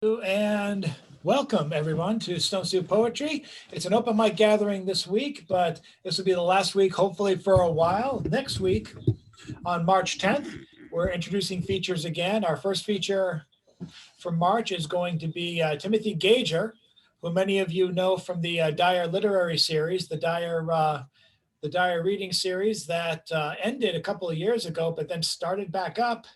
And welcome everyone to Stone Soup Poetry. It's an open mic gathering this week, but this will be the last week, hopefully for a while. Next week, on March 10th, we're introducing features again. Our first feature for March is going to be Timothy Gager, who many of you know from the Dyer Literary Series, the Dyer reading series that ended a couple of years ago, but then started back up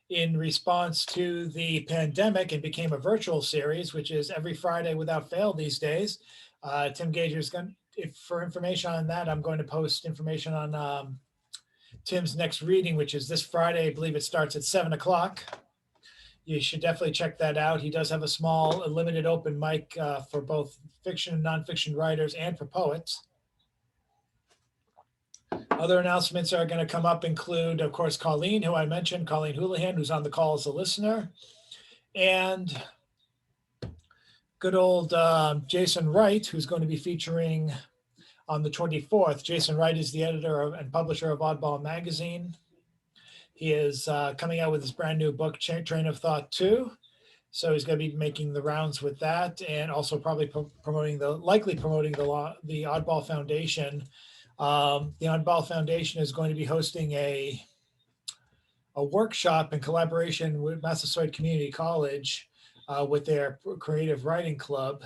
in response to the pandemic and became a virtual series, which is every Friday without fail these days. Tim Gager is going for information on that. I'm going to post information on Tim's next reading, which is this Friday. I believe it starts at 7 o'clock. You should definitely check that out. He does have a small limited open mic for both fiction and nonfiction writers and for poets. Other announcements are going to come up include, of course, Colleen, who I mentioned, Colleen Houlihan, who's on the call as a listener, and good old Jason Wright, who's going to be featuring on the 24th. Jason Wright is the editor and publisher of Oddball Magazine. He is coming out with his brand new book, Train of Thought 2. So he's going to be making the rounds with that, and also probably likely promoting the Oddball Foundation. The Oddball Foundation is going to be hosting a workshop in collaboration with Massasoit Community College with their creative writing club.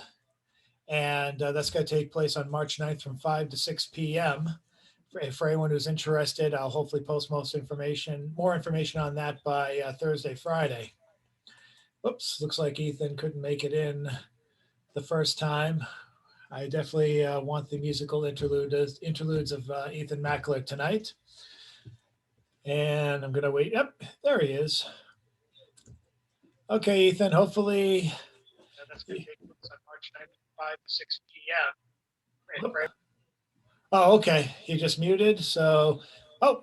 And that's going to take place on March 9th from 5 to 6 p.m. For anyone who's interested, I'll hopefully post more information on that by Thursday, Friday. Oops, looks like Ethan couldn't make it in the first time. I definitely want the musical interludes of Ethan Mackler tonight. And I'm going to wait. Yep, there he is. Okay, Ethan, hopefully. That's going to take place on March 9th, 5 to 6 p.m. Oh, okay. He just muted. So,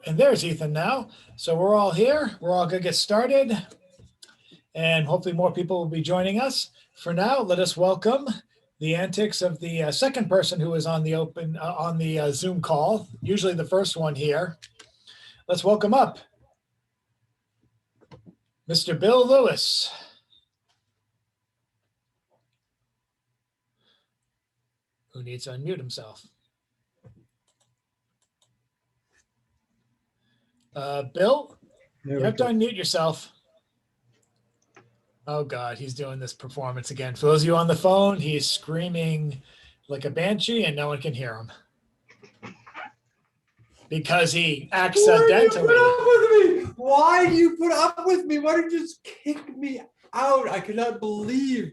and there's Ethan now. So we're all here. We're all going to get started. And hopefully more people will be joining us. For now, let us welcome the antics of the second person who is on the Zoom call, usually the first one here. Let's welcome up Mr. Bill Lewis. Who needs to unmute himself. Bill, you have to unmute yourself. Oh God, he's doing this performance again. For those of you on the phone, he's screaming like a banshee and no one can hear him. Because he accidentally. Why do you put up with me? Why did you just kick me out? I cannot believe.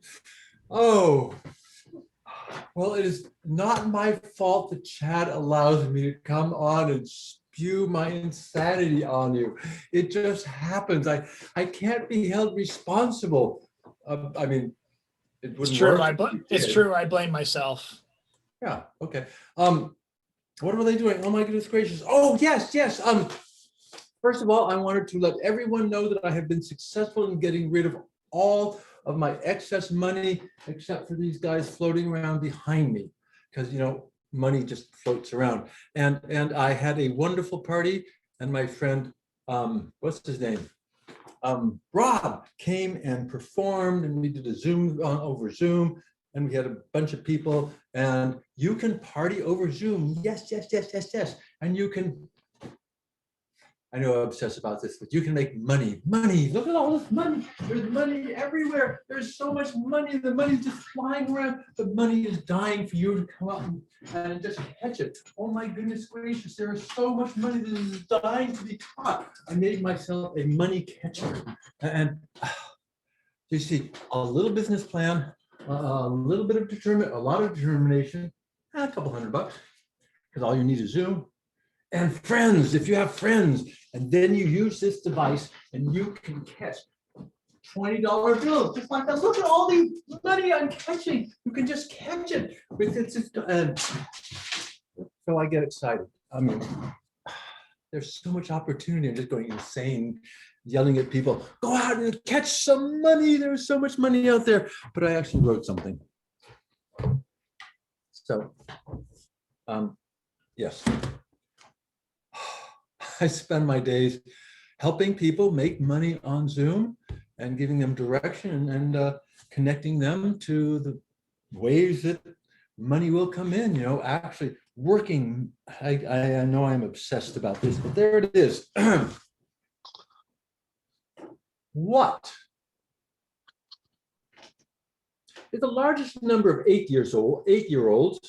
Oh, well, it is not my fault that Chad allows me to come on and spew my insanity on you. It just happens. I can't be held responsible. I mean, it wouldn't work. It's true. I blame myself. Yeah. Okay. What were they doing? Oh my goodness gracious. Oh yes. First of all, I wanted to let everyone know that I have been successful in getting rid of all of my excess money, except for these guys floating around behind me, because money just floats around. And I had a wonderful party, and my friend, what's his name? Rob came and performed, and we did a Zoom over Zoom, and we had a bunch of people, and you can party over Zoom. Yes. And you can, I know I'm obsessed about this, but you can make money. Look at all this money. There's money everywhere. There's so much money. The money's just flying around. The money is dying for you to come out and just catch it. Oh my goodness gracious. There is so much money that is dying to be caught. I made myself a money catcher. And you see, a little business plan, a little bit of a lot of determination, a couple $100, because all you need is Zoom. And friends, if you have friends, and then you use this device and you can catch $20 bills, just like that. Look at all the money I'm catching. You can just catch it with it. And so I get excited. I mean, there's so much opportunity. I'm just going insane, yelling at people, go out and catch some money. There's so much money out there. But I actually wrote something. So, yes. I spend my days helping people make money on Zoom, and giving them direction and connecting them to the ways that money will come in, actually working. I know I'm obsessed about this, but there it is. What is the largest number of 8-year-olds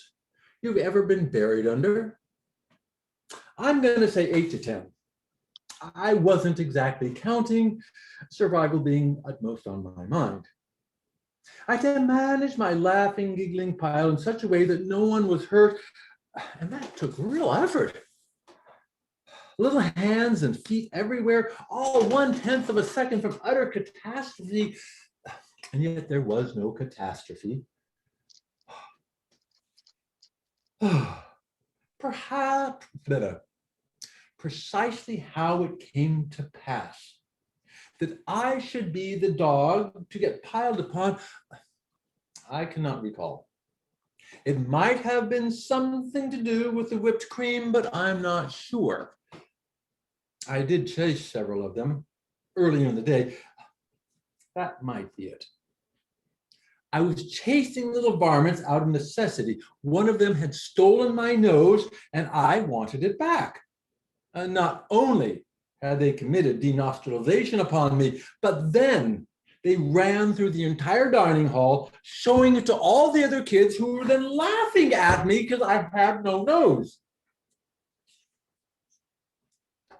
you've ever been buried under? I'm going to say 8 to 10. I wasn't exactly counting, survival being utmost on my mind. I had to manage my laughing, giggling pile in such a way that no one was hurt, and that took real effort. Little hands and feet everywhere, all 1/10 of a second from utter catastrophe, and yet there was no catastrophe. Perhaps precisely how it came to pass that I should be the dog to get piled upon, I cannot recall. It might have been something to do with the whipped cream, but I'm not sure. I did chase several of them earlier in the day. That might be it. I was chasing little varmints out of necessity. One of them had stolen my nose, and I wanted it back. And not only had they committed denostralization upon me, but then they ran through the entire dining hall, showing it to all the other kids who were then laughing at me because I had no nose.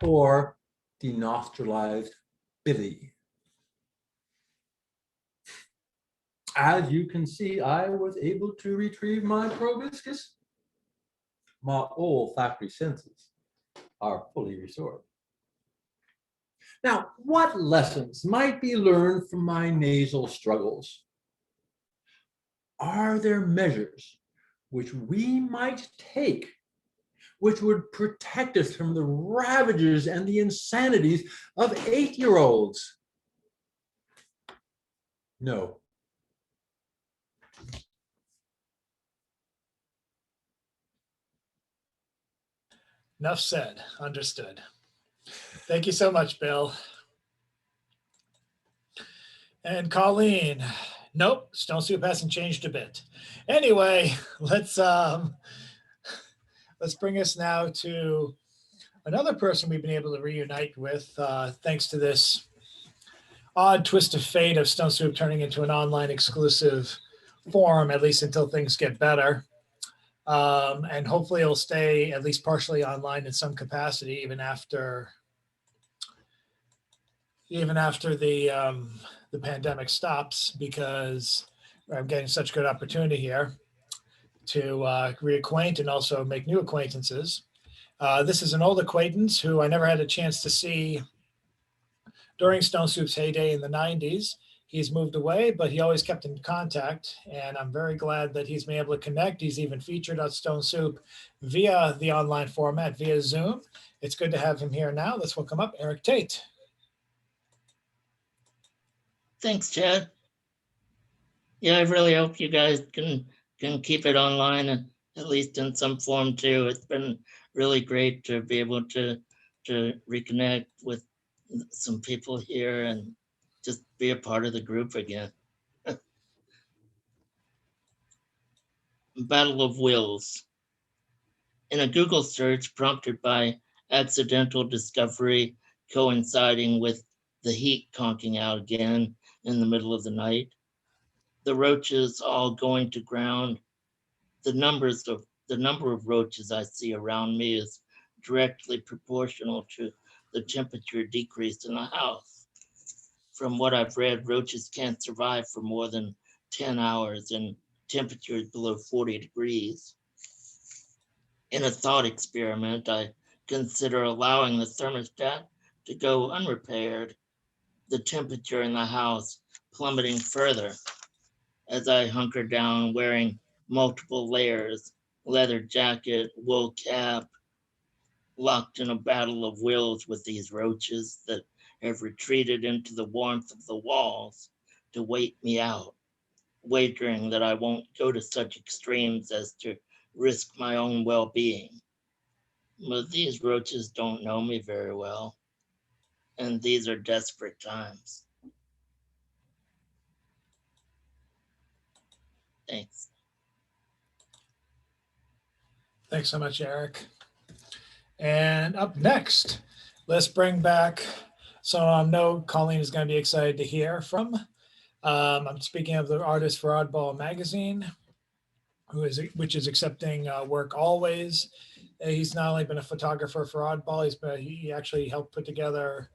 Poor denostralized Billy. As you can see, I was able to retrieve my proboscis. My olfactory senses are fully restored. Now, what lessons might be learned from my nasal struggles? Are there measures which we might take which would protect us from the ravages and the insanities of 8-year-olds? No. Enough said. Understood. Thank you so much, Bill. And Colleen. Nope, Stone Soup hasn't changed a bit. Anyway, let's bring us now to another person we've been able to reunite with, thanks to this odd twist of fate of Stone Soup turning into an online exclusive forum, at least until things get better. And hopefully it'll stay at least partially online in some capacity, even after the pandemic stops, because I'm getting such good opportunity here to reacquaint and also make new acquaintances. This is an old acquaintance who I never had a chance to see during Stone Soup's heyday in the 90s. He's moved away, but he always kept in contact, and I'm very glad that he's been able to connect. He's even featured on Stone Soup via the online format, via Zoom. It's good to have him here now. Let's welcome up Eric Tate. Thanks, Chad. Yeah, I really hope you guys can keep it online, and at least in some form too. It's been really great to be able to reconnect with some people here and just be a part of the group again. Battle of Wills. In a Google search prompted by accidental discovery coinciding with the heat conking out again in the middle of the night, the roaches all going to ground, the number of roaches I see around me is directly proportional to the temperature decrease in the house. From what I've read, roaches can't survive for more than 10 hours in temperatures below 40 degrees. In a thought experiment, I consider allowing the thermostat to go unrepaired, the temperature in the house plummeting further as I hunker down wearing multiple layers, leather jacket, wool cap, locked in a battle of wills with these roaches that have retreated into the warmth of the walls to wait me out, wagering that I won't go to such extremes as to risk my own well-being. But these roaches don't know me very well, and these are desperate times. Thanks. Thanks so much, Eric. And up next, let's bring back someone I know Colleen is going to be excited to hear from. I'm speaking of the artist for Oddball Magazine, which is accepting work always. He's not only been a photographer for Oddball, but he actually helped put together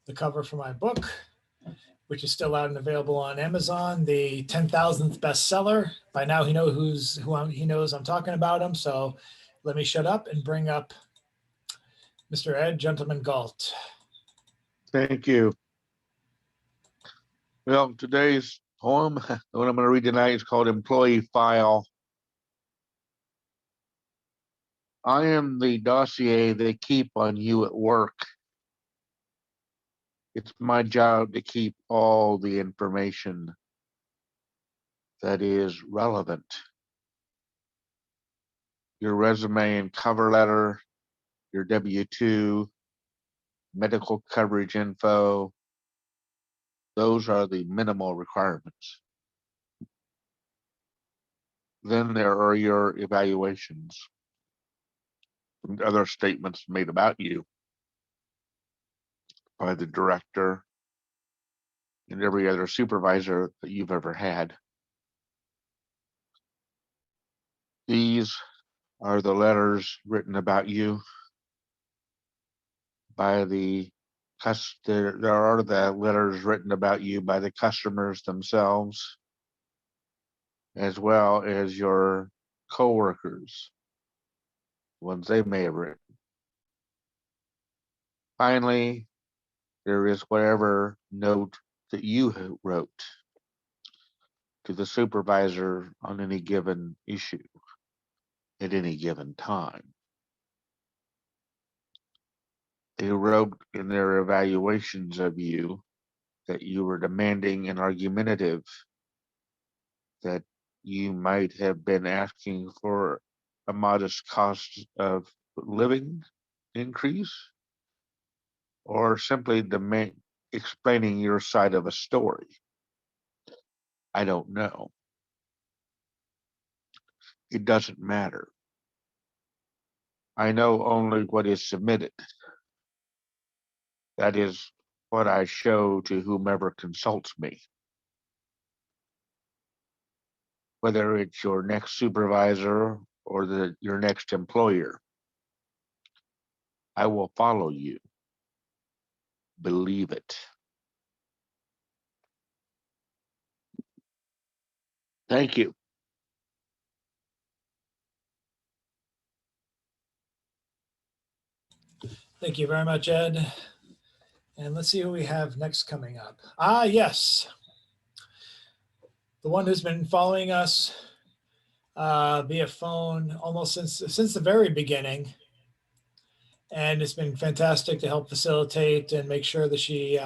the cover for my book, which is still out and available on Amazon, the 10,000th bestseller. By now he knows he knows I'm talking about him. So let me shut up and bring up Mr. Ed Gentleman Galt. Thank you. Well, today's poem, the one I'm going to read tonight, is called Employee File. I am the dossier they keep on you at work. It's my job to keep all the information that is relevant. Your resume and cover letter, your W-2, medical coverage info, those are the minimal requirements. Then there are your evaluations and other statements made about you by the director and every other supervisor that you've ever had. These are the letters written about you by there are the letters written about you by the customers themselves, as well as your coworkers, ones they may have written. Finally, there is whatever note that you wrote to the supervisor on any given issue at any given time. They wrote in their evaluations of you that you were demanding and argumentative, that you might have been asking for a modest cost of living increase, or simply explaining your side of a story. I don't know. It doesn't matter. I know only what is submitted. That is what I show to whomever consults me. Whether it's your next supervisor or your next employer, I will follow you. Believe it. Thank you. Thank you very much, Ed. And let's see who we have next coming up. Ah, yes. The one who's been following us via phone almost since the very beginning. And it's been fantastic to help facilitate and make sure that she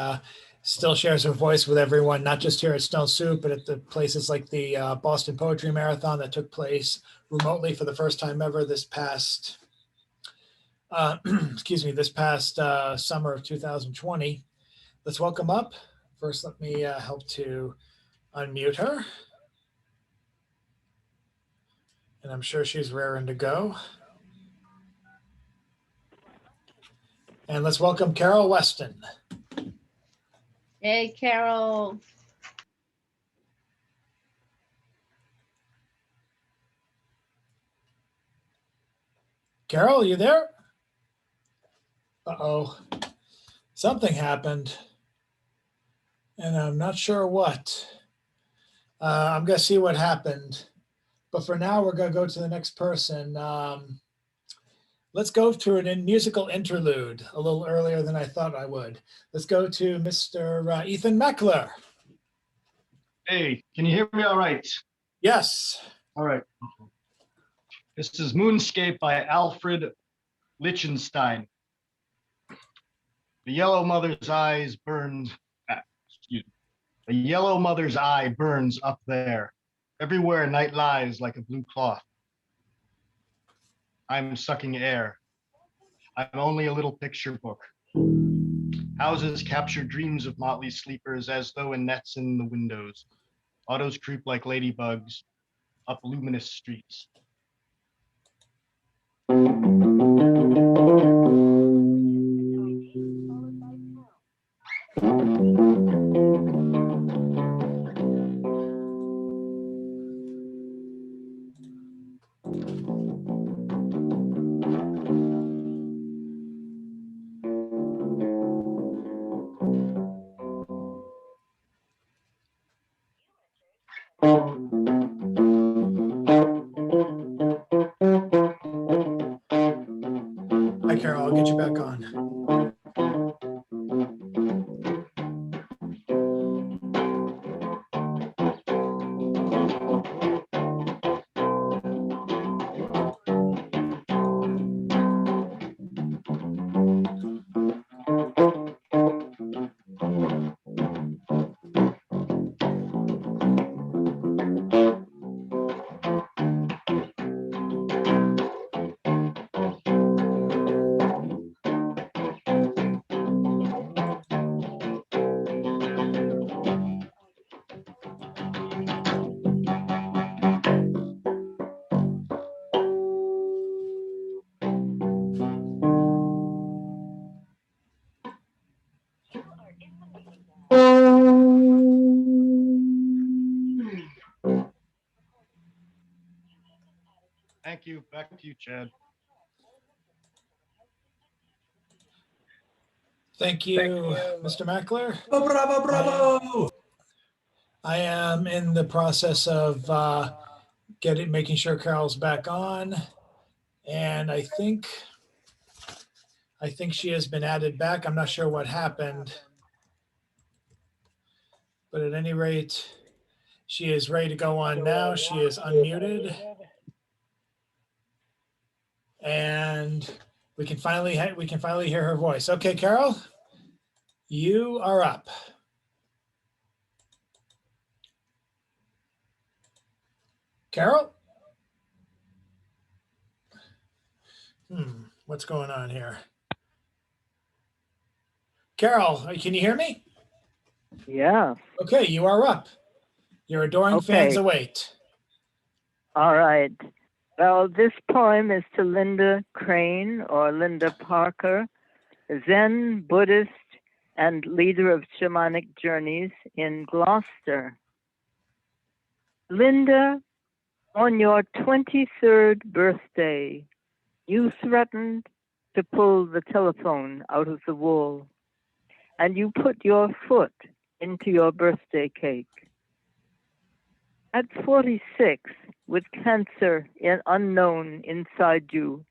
still shares her voice with everyone, not just here at Stone Soup, but at the places like the Boston Poetry Marathon that took place remotely for the first time ever this past this past summer of 2020. Let's welcome up. First, let me help to unmute her. And I'm sure she's raring to go. And let's welcome Carol Weston. Hey, Carol. Carol, you there? Uh-oh. Something happened. And I'm not sure what. I'm going to see what happened. But for now, we're going to go to the next person. Let's go to an musical interlude a little earlier than I thought I would. Let's go to Mr. Ethan Meckler. Hey, can you hear me all right? Yes. All right. This is Moonscape by Alfred Lichtenstein. The yellow mother's eyes burned. Excuse me. The yellow mother's eye burns up there. Everywhere night lies like a blue cloth. I'm sucking air. I'm only a little picture book. Houses capture dreams of motley sleepers as though in nets in the windows. Autos creep like ladybugs. up luminous streets. Hi, Carol. I'll get you back on. Thank you. Back to you, Chad. Thank you, Mr. Mackler. Oh, bravo, bravo. I am in the process of making sure Carol's back on, and I think she has been added back. I'm not sure what happened, but at any rate, she is ready to go on now. She is unmuted, and we can finally hear her voice. Okay, Carol, you are up. Carol? What's going on here? Carol, can you hear me? Yeah. Okay, you are up. Your adoring fans Okay. await. All right. Well, this poem is to Linda Crane or Linda Parker, Zen Buddhist and leader of shamanic journeys in Gloucester. Linda, on your 23rd birthday, you threatened to pull the telephone out of the wall, and you put your foot into your birthday cake. At 46, with cancer unknown inside you,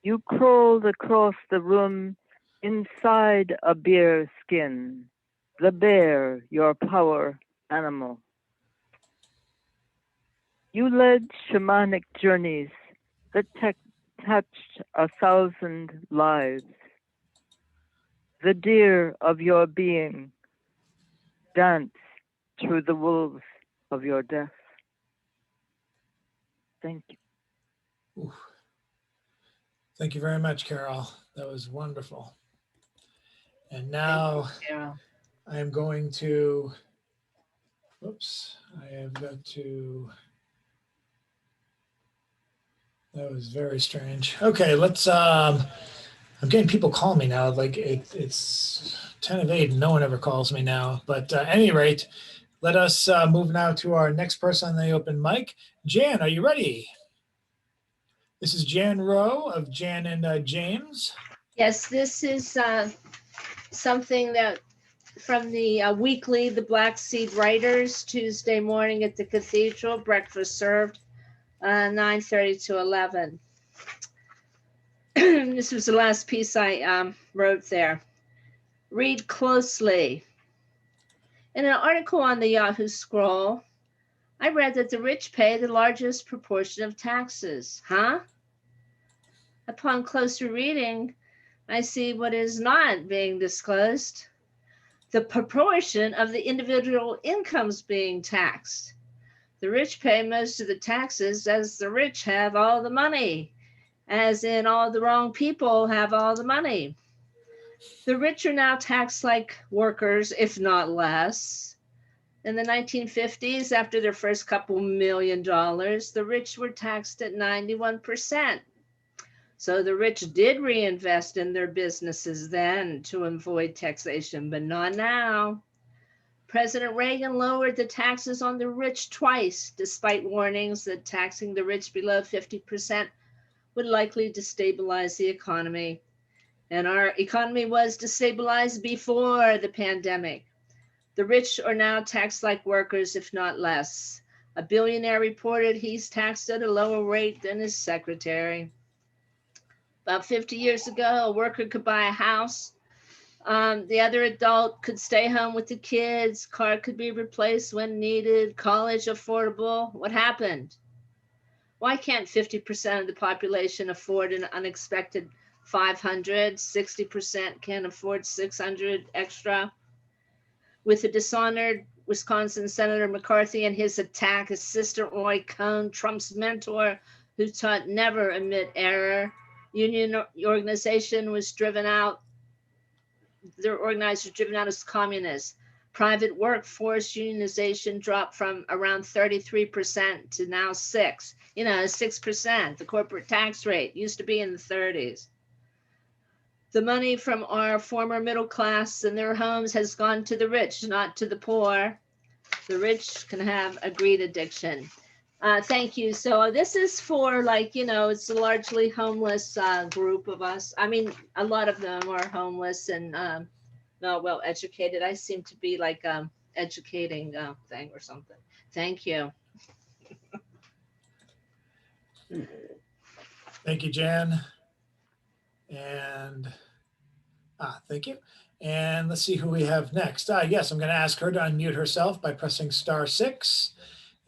you crawled across the room inside a bear skin, the bear, your power animal. You led shamanic journeys that touched 1,000 lives. The deer of your being danced through the wolves of your death. Thank you. Ooh. Thank you very much, Carol. That was wonderful. And now I am going to, I have got to, that was very strange. Okay, let's, I'm getting people calling me now. Like it's 10 of 8 and no one ever calls me now. But at any rate, let us move now to our next person on the open mic. Jan, are you ready? This is Jan Rowe of Jan and James. Yes, this is something that from the weekly, the Black Seed Writers, Tuesday morning at the Cathedral, breakfast served, 9:30 to 11. This was the last piece I wrote there. Read closely. In an article on the Yahoo Scroll, I read that the rich pay the largest proportion of taxes. Huh? Upon closer reading, I see what is not being disclosed. The proportion of the individual incomes being taxed. The rich pay most of the taxes as the rich have all the money, as in all the wrong people have all the money. The rich are now taxed like workers, if not less. In the 1950s, after their first couple $1 million, the rich were taxed at 91%. So the rich did reinvest in their businesses then to avoid taxation, but not now. President Reagan lowered the taxes on the rich twice, despite warnings that taxing the rich below 50% would likely destabilize the economy. And our economy was destabilized before the pandemic. The rich are now taxed like workers, if not less. A billionaire reported he's taxed at a lower rate than his secretary. About 50 years ago, a worker could buy a house. The other adult could stay home with the kids. Car could be replaced when needed. College affordable. What happened? Why can't 50% of the population afford an unexpected 500? 60% can't afford 600 extra. With the dishonored Wisconsin Senator McCarthy and his attack assistant Roy Cohn, Trump's mentor, who taught never admit error, union organization was driven out. Their organizers driven out as communists. Private workforce unionization dropped from around 33% to now 6%. The corporate tax rate used to be in the 30s. The money from our former middle class and their homes has gone to the rich, not to the poor. The rich can have a greed addiction. Thank you. So this is for it's a largely homeless group of us. I mean, a lot of them are homeless and not well educated. I seem to be like educating thing or something. Thank you. Thank you, Jan. And thank you. And let's see who we have next. Yes, I'm going to ask her to unmute herself by pressing *6.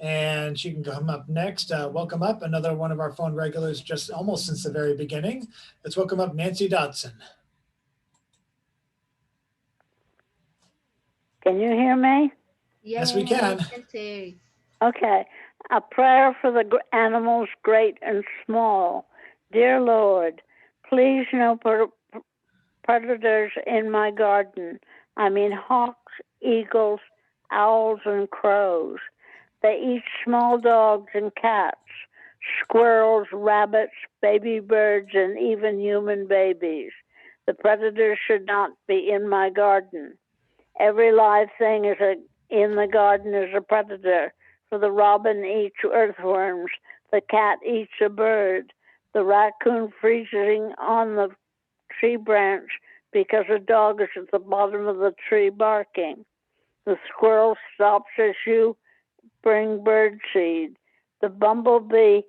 And she can come up next. Welcome up another one of our phone regulars just almost since the very beginning. Let's welcome up Nancy Dodson. Can you hear me? Yes, we can. Nancy. Okay. A prayer for the animals, great and small. Dear Lord, please no predators in my garden. I mean hawks, eagles, owls, and crows. They eat small dogs and cats, squirrels, rabbits, baby birds, and even human babies. The predators should not be in my garden. Every live thing in the garden is a predator. For the robin eats earthworms, the cat eats a bird, the raccoon freezing on the tree branch because a dog is at the bottom of the tree barking. The squirrel stops as you bring bird seed. The bumblebee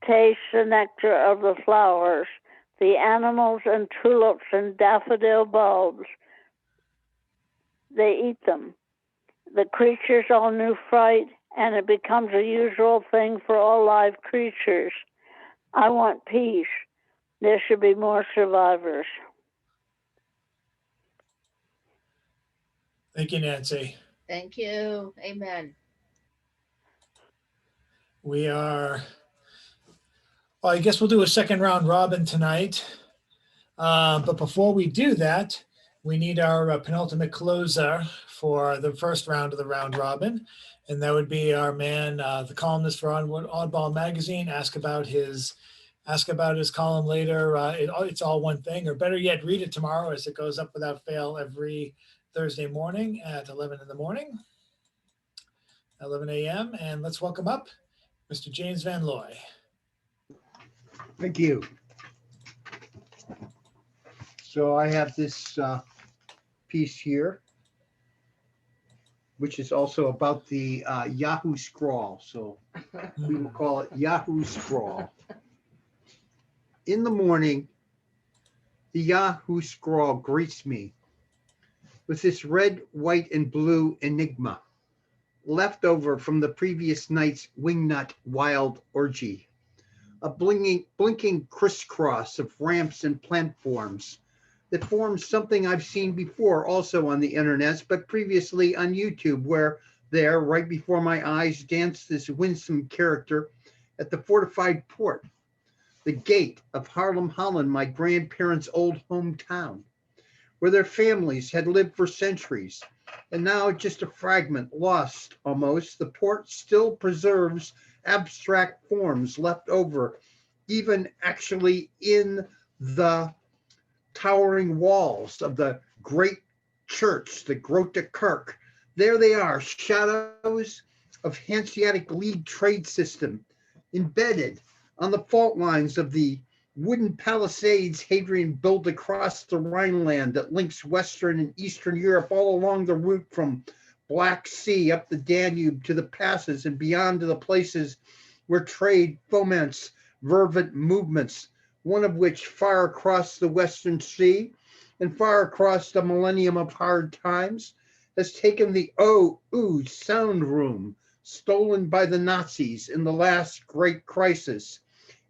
tastes the nectar of the flowers. The animals and tulips and daffodil bulbs, they eat them. The creatures all knew fright, and it becomes a usual thing for all live creatures. I want peace. There should be more survivors. Thank you, Nancy. Thank you. Amen. Well, I guess we'll do a second round robin tonight. But before we do that, we need our penultimate closer for the first round of the round robin. And that would be our man, the columnist for Oddball Magazine. Ask about his column later. It's all one thing, or better yet, read it tomorrow as it goes up without fail every Thursday morning at 11 a.m. And let's welcome up Mr. James Van Looy. Thank you. So I have this piece here, which is also about the Yahoo Scrawl. So we will call it Yahoo Scrawl. In the morning, the Yahoo Scrawl greets me with this red, white, and blue enigma, leftover from the previous night's wingnut wild orgy. A blinking crisscross of ramps and platforms that forms something I've seen before also on the internet, but previously on YouTube, where there, right before my eyes, danced this winsome character at the fortified port, the gate of Haarlem, Holland, my grandparents' old hometown, where their families had lived for centuries. And now just a fragment, lost almost, the port still preserves abstract forms left over, even actually in the towering walls of the great church, the Grote Kerk. There they are, shadows of Hanseatic League trade system, embedded on the fault lines of the wooden palisades Hadrian built across the Rhineland that links Western and Eastern Europe all along the route from Black Sea up the Danube to the passes and beyond to the places where trade foments fervent movements, one of which far across the Western Sea and far across the millennium of hard times has taken the OU sound room stolen by the Nazis in the last great crisis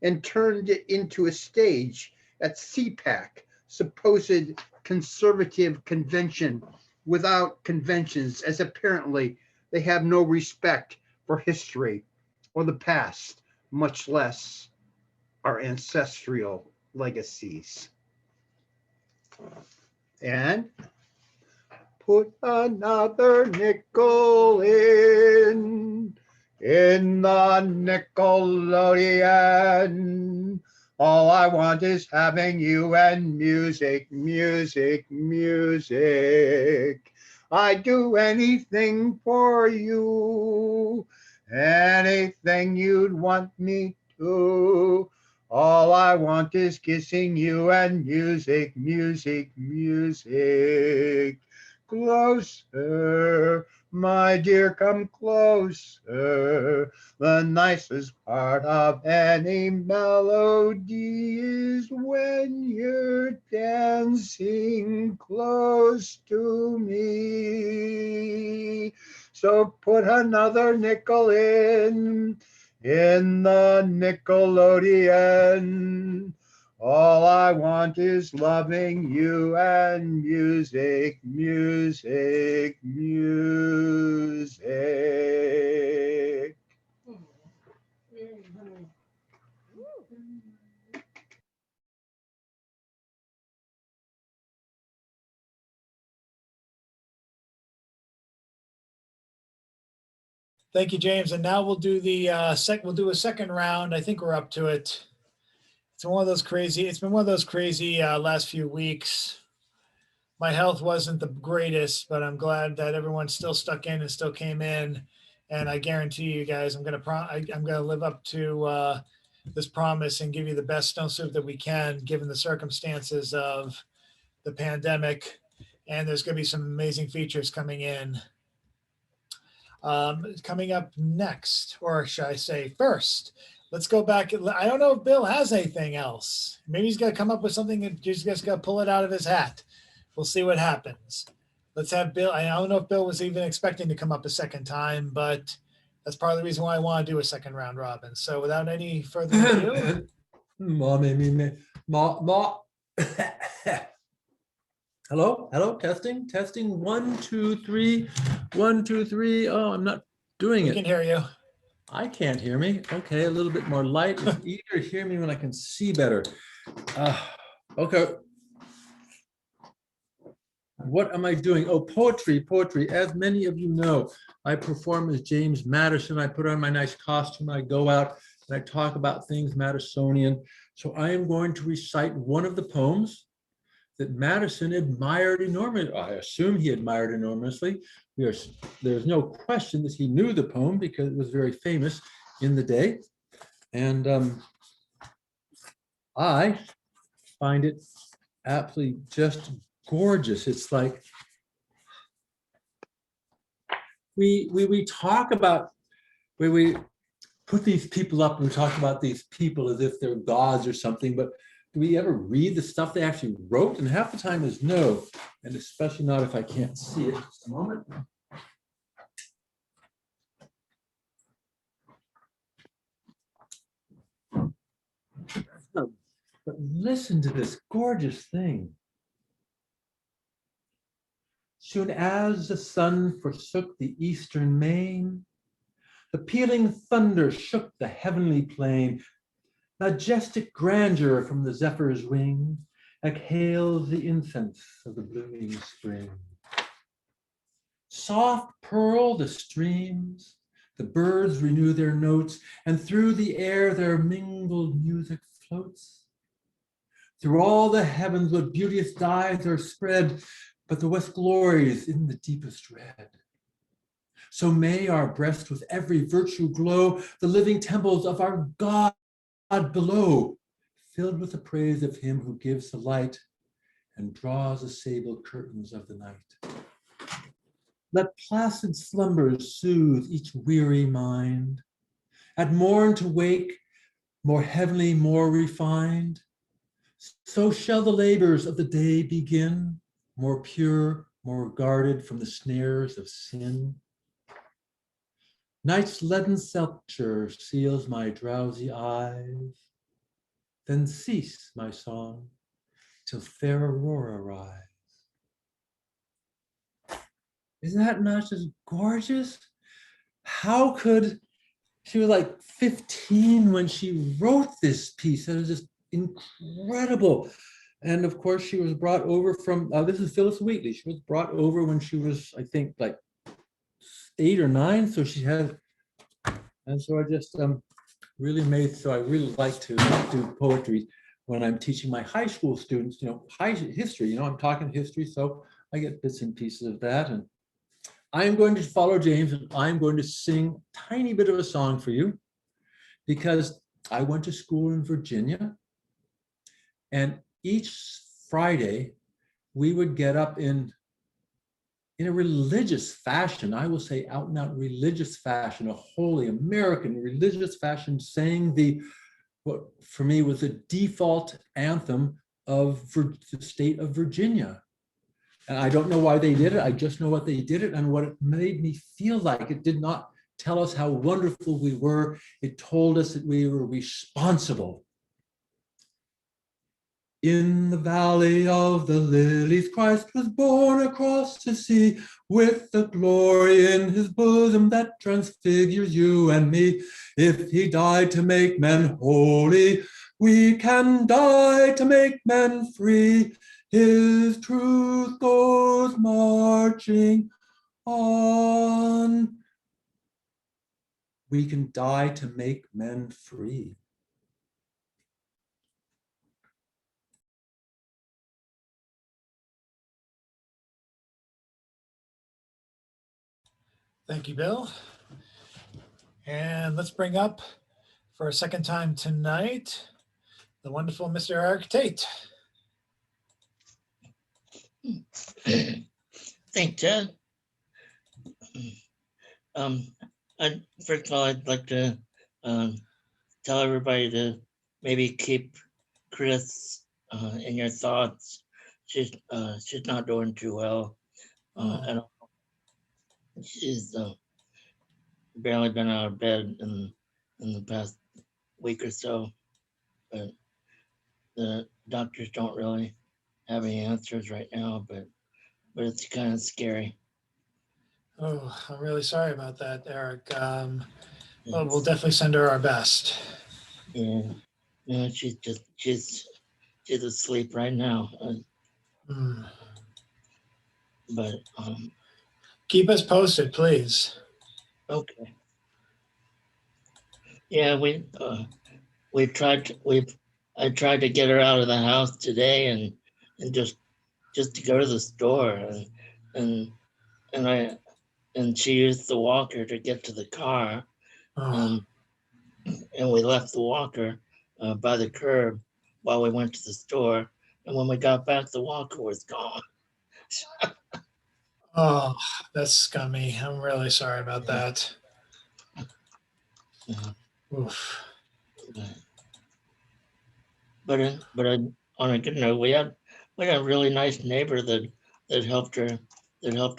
and turned it into a stage at CPAC, supposed conservative convention without conventions, as apparently they have no respect for history or the past, much less our ancestral legacies. And put another nickel in the Nickelodeon. All I want is having you and music, music, music. I'd do anything for you, anything you'd want me to. All I want is kissing you and music, music, music. Closer, my dear, come closer. The nicest part of any melody is when you're dancing close to me. So put another nickel in the Nickelodeon. All I want is loving you and music, music, music. Thank you, James. And now we'll do the we'll do a second round. I think we're up to it. It's been one of those crazy last few weeks. My health wasn't the greatest, but I'm glad that everyone still stuck in and still came in. And I guarantee you guys, I'm gonna live up to this promise and give you the best Stone Soup that we can, given the circumstances of the pandemic. And there's gonna be some amazing features coming in. Coming up next, or should I say first, let's go back. I don't know if Bill has anything else. Maybe he's got to come up with something and just got to pull it out of his hat. We'll see what happens. Let's have Bill. I don't know if Bill was even expecting to come up a second time, but that's part of the reason why I want to do a second round robin. So without any further ado. Hello, testing, 1, 2, 3, 1, 2, 3. Oh, I'm not doing it. We can hear you. I can't hear me. Okay, a little bit more light. It's easier to hear me when I can see better. Okay. What am I doing? Oh, poetry. As many of you know, I perform as James Madison. I put on my nice costume. I go out and I talk about things Madisonian. So I am going to recite one of the poems that Madison admired enormously. I assume he admired enormously. There's no question that he knew the poem because it was very famous in the day. And I find it absolutely just gorgeous. It's like we talk about, we put these people up and we talk about these people as if they're gods or something, but do we ever read the stuff they actually wrote? And half the time is no, and especially not if I can't see it. Just a moment. But listen to this gorgeous thing. Soon as the sun forsook the eastern main, the pealing thunder shook the heavenly plain. Majestic grandeur from the zephyr's wing, exhales the incense of the blooming spring. Soft purl the streams, the birds renew their notes, and through the air their mingled music floats. Through all the heavens what beauteous dyes are spread, but the west glories in the deepest red. So may our breast with every virtue glow, the living temples of our God below, filled with the praise of him who gives the light and draws the sable curtains of the night. Let placid slumbers soothe each weary mind. At morn to wake, more heavenly, more refined. So shall the labors of the day begin, more pure, more guarded from the snares of sin. Night's leaden sepulchre seals my drowsy eyes. Then cease my song till fair aurora rise. Isn't that not just gorgeous? How could, she was like 15 when she wrote this piece. It was just incredible. And of course, she was brought over from, this is Phyllis Wheatley. She was brought over when she was, I think, like 8 or 9. So she had, and so I just really made, so I really like to do poetry when I'm teaching my high school students, high history, I'm talking history. So I get bits and pieces of that. And I'm going to follow James and I'm going to sing a tiny bit of a song for you because I went to school in Virginia and each Friday we would get up in a religious fashion, I will say out and out religious fashion, a holy American religious fashion, sang what for me was the default anthem of the state of Virginia. And I don't know why they did it. I just know what they did it and what it made me feel like. It did not tell us how wonderful we were. It told us that we were responsible. In the valley of the lilies, Christ was born across the sea with the glory in his bosom that transfigures you and me. If he died to make men holy, we can die to make men free. His truth goes marching on. We can die to make men free. Thank you, Bill. And let's bring up for a second time tonight, the wonderful Mr. Eric Tate. Thanks, Ted. First of all, I'd like to tell everybody to maybe keep Chris in your thoughts. She's not doing too well. And she's barely been out of bed in the past week or so, but the doctors don't really have any answers right now, but it's kind of scary. Oh, I'm really sorry about that, Eric. Well, we'll definitely send her our best. Yeah, she's asleep right now. But keep us posted, please. Okay. Yeah, I tried to get her out of the house today and just to go to the store and she used the walker to get to the car. And we left the walker by the curb while we went to the store. And when we got back, the walker was gone. Oh, that's scummy. I'm really sorry about that. Oof. But on a good note, we had a really nice neighbor that helped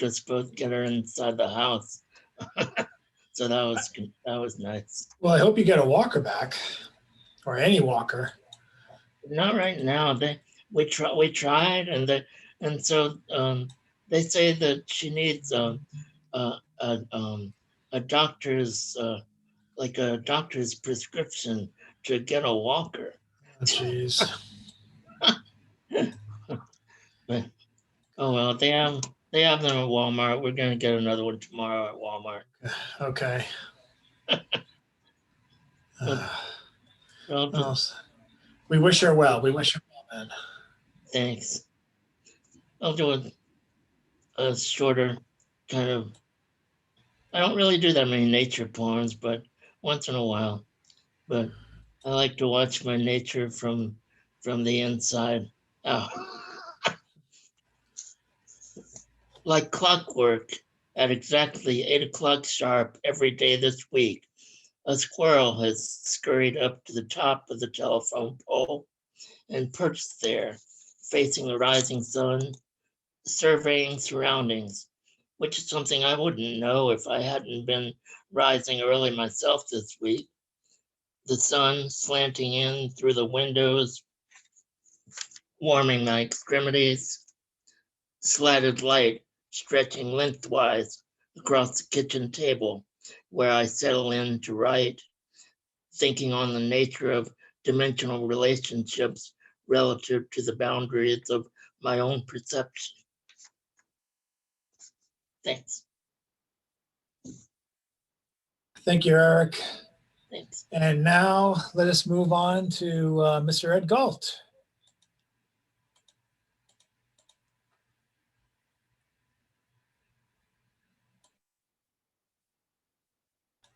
us both get her inside the house. So that was nice. Well, I hope you get a walker back, or any walker. Not right now. We tried, and so they say that she needs a doctor's like a doctor's prescription to get a walker. Jeez. But oh well, they have them at Walmart. We're gonna get another one tomorrow at Walmart. Okay. Uh, Well, well, we wish her well. We wish her well, man. thanks. I'll do a shorter kind of. I don't really do that many nature poems, but once in a while. But I like to watch my nature from the inside out. Like clockwork, at exactly 8 o'clock sharp every day this week, a squirrel has scurried up to the top of the telephone pole and perched there, facing the rising sun, surveying surroundings, which is something I wouldn't know if I hadn't been rising early myself this week. The sun slanting in through the windows, warming my extremities, slatted light stretching lengthwise across the kitchen table where I settle in to write, thinking on the nature of dimensional relationships relative to the boundaries of my own perception. Thanks. Thank you, Eric. Thanks. And now let us move on to Mr. Ed Galt.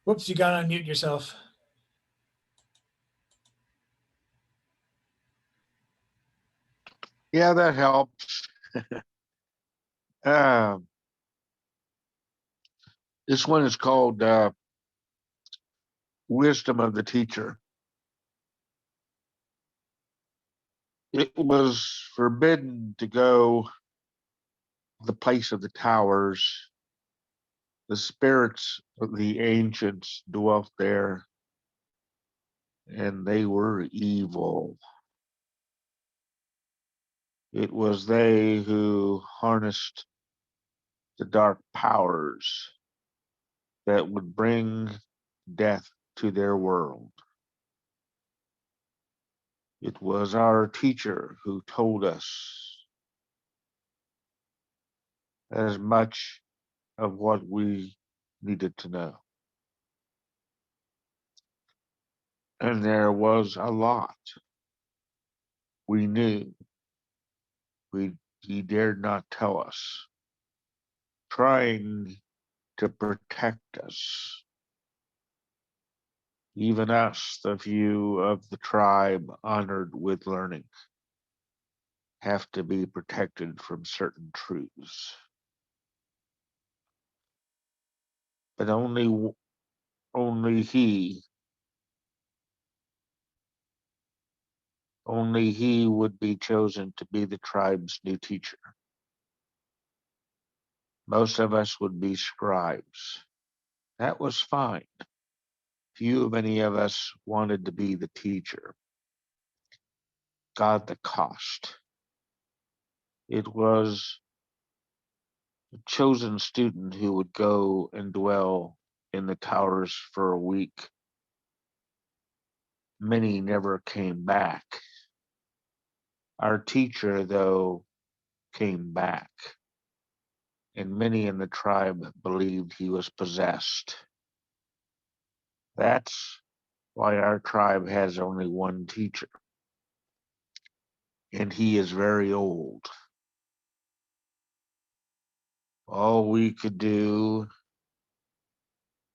Whoops, you got to unmute yourself. Yeah, that helps. Um, this one is called Wisdom of the Teacher. It was forbidden to go the place of the towers. The spirits of the ancients dwelt there, and they were evil. It was they who harnessed the dark powers that would bring death to their world. It was our teacher who told us as much of what we needed to know. And there was a lot we knew he dared not tell us, trying to protect us. Even us, the few of the tribe honored with learning, have to be protected from certain truths. But only he would be chosen to be the tribe's new teacher. Most of us would be scribes. That was fine. Few of any of us wanted to be the teacher. God, the cost. It was a chosen student who would go and dwell in the towers for a week. Many never came back. Our teacher, though, came back, and many in the tribe believed he was possessed. That's why our tribe has only one teacher, and he is very old. All we could do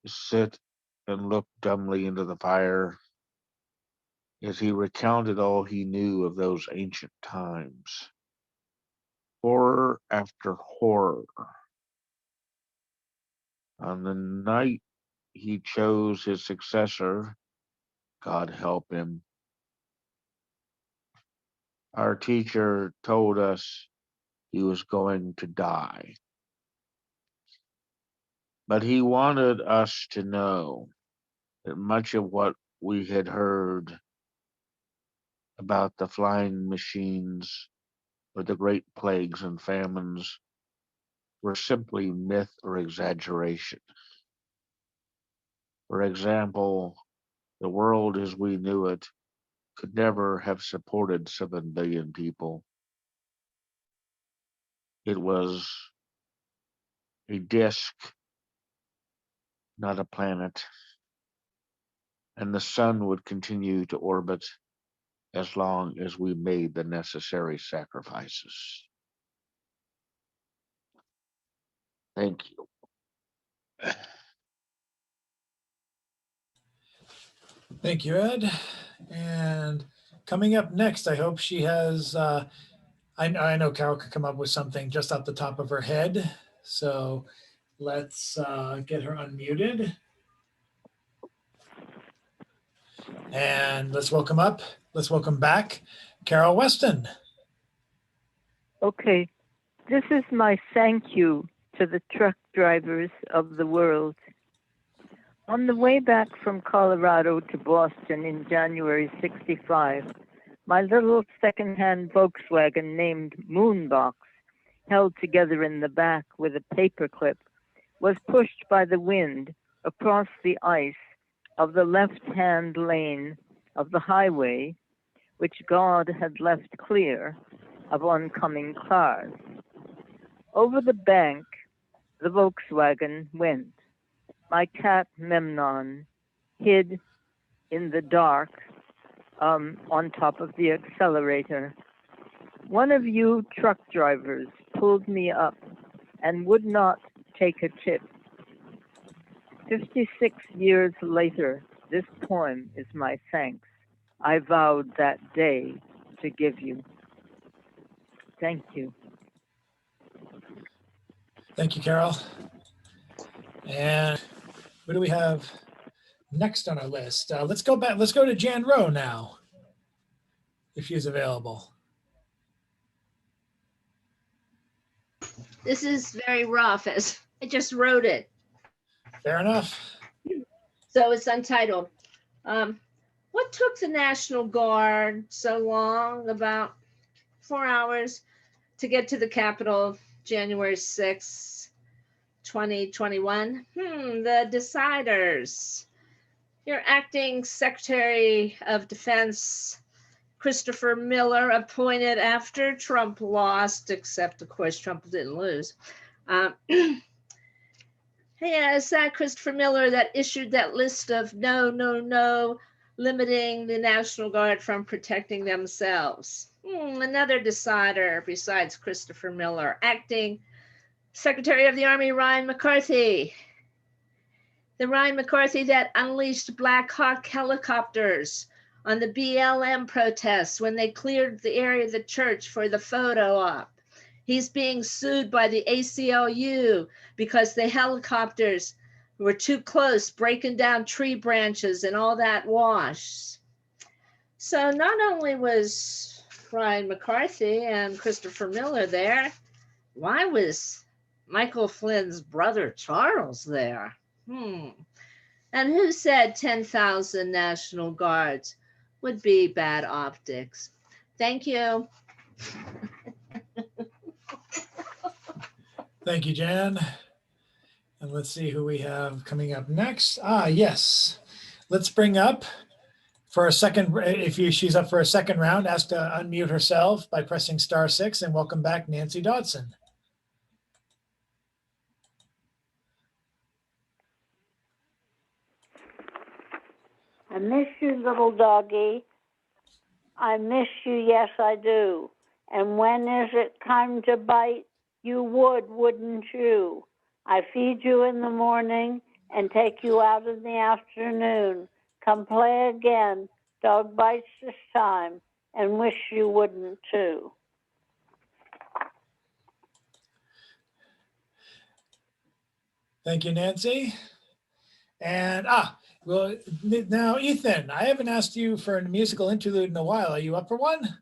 is sit and look dumbly into the fire as he recounted all he knew of those ancient times. Horror after horror. On the night he chose his successor, God help him, our teacher told us he was going to die. But he wanted us to know that much of what we had heard about the flying machines or the great plagues and famines were simply myth or exaggeration. For example, the world as we knew it could never have supported 7 billion people. it was a disk, not a planet, and the sun would continue to orbit as long as we made the necessary sacrifices. Thank you. Thank you, Ed. And coming up next, I hope she has, I know Carol could come up with something just off the top of her head. So let's get her unmuted. And let's welcome back Carol Weston. Okay, this is my thank you to the truck drivers of the world. On the way back from Colorado to Boston in January '65, my little second-hand Volkswagen named Moonbox, held together in the back with a paper clip, was pushed by the wind across the ice of the left-hand lane of the highway, which God had left clear of oncoming cars. Over the bank, the Volkswagen went. My cat Memnon hid in the dark on top of the accelerator. One of you truck drivers pulled me up and would not take a tip. 56 years later, this poem is my thanks. I vowed that day to give you. Thank you. Thank you, Carol. And what do we have next on our list? Let's go back. Let's go to Jan Rowe now, if she's available. This is very rough, as I just wrote it. Fair enough. So it's untitled. What took the National Guard so long, about 4 hours, to get to the Capitol January 6, 2021? The deciders. Your acting Secretary of Defense, Christopher Miller, appointed after Trump lost, except of course Trump didn't lose. It's that Christopher Miller that issued that list of no, limiting the National Guard from protecting themselves. Another decider besides Christopher Miller, acting Secretary of the Army Ryan McCarthy. The Ryan McCarthy that unleashed Black Hawk helicopters on the BLM protests when they cleared the area of the church for the photo op. He's being sued by the ACLU because the helicopters were too close, breaking down tree branches and all that wash. So not only was Ryan McCarthy and Christopher Miller there, why was Michael Flynn's brother Charles there? And who said 10,000 National Guards would be bad optics? Thank you. Thank you, Jan. And let's see who we have coming up next. Yes. Let's bring up for a second, she's up for a second round, ask to unmute herself by pressing *6, and welcome back Nancy Dodson. I miss you, little doggy. I miss you, yes, I do. And when is it time to bite? You would, wouldn't you? I feed you in the morning and take you out in the afternoon. Come play again, dog bites this time, and wish you wouldn't too. Thank you, Nancy. And well, now Ethan, I haven't asked you for a musical interlude in a while. Are you up for one?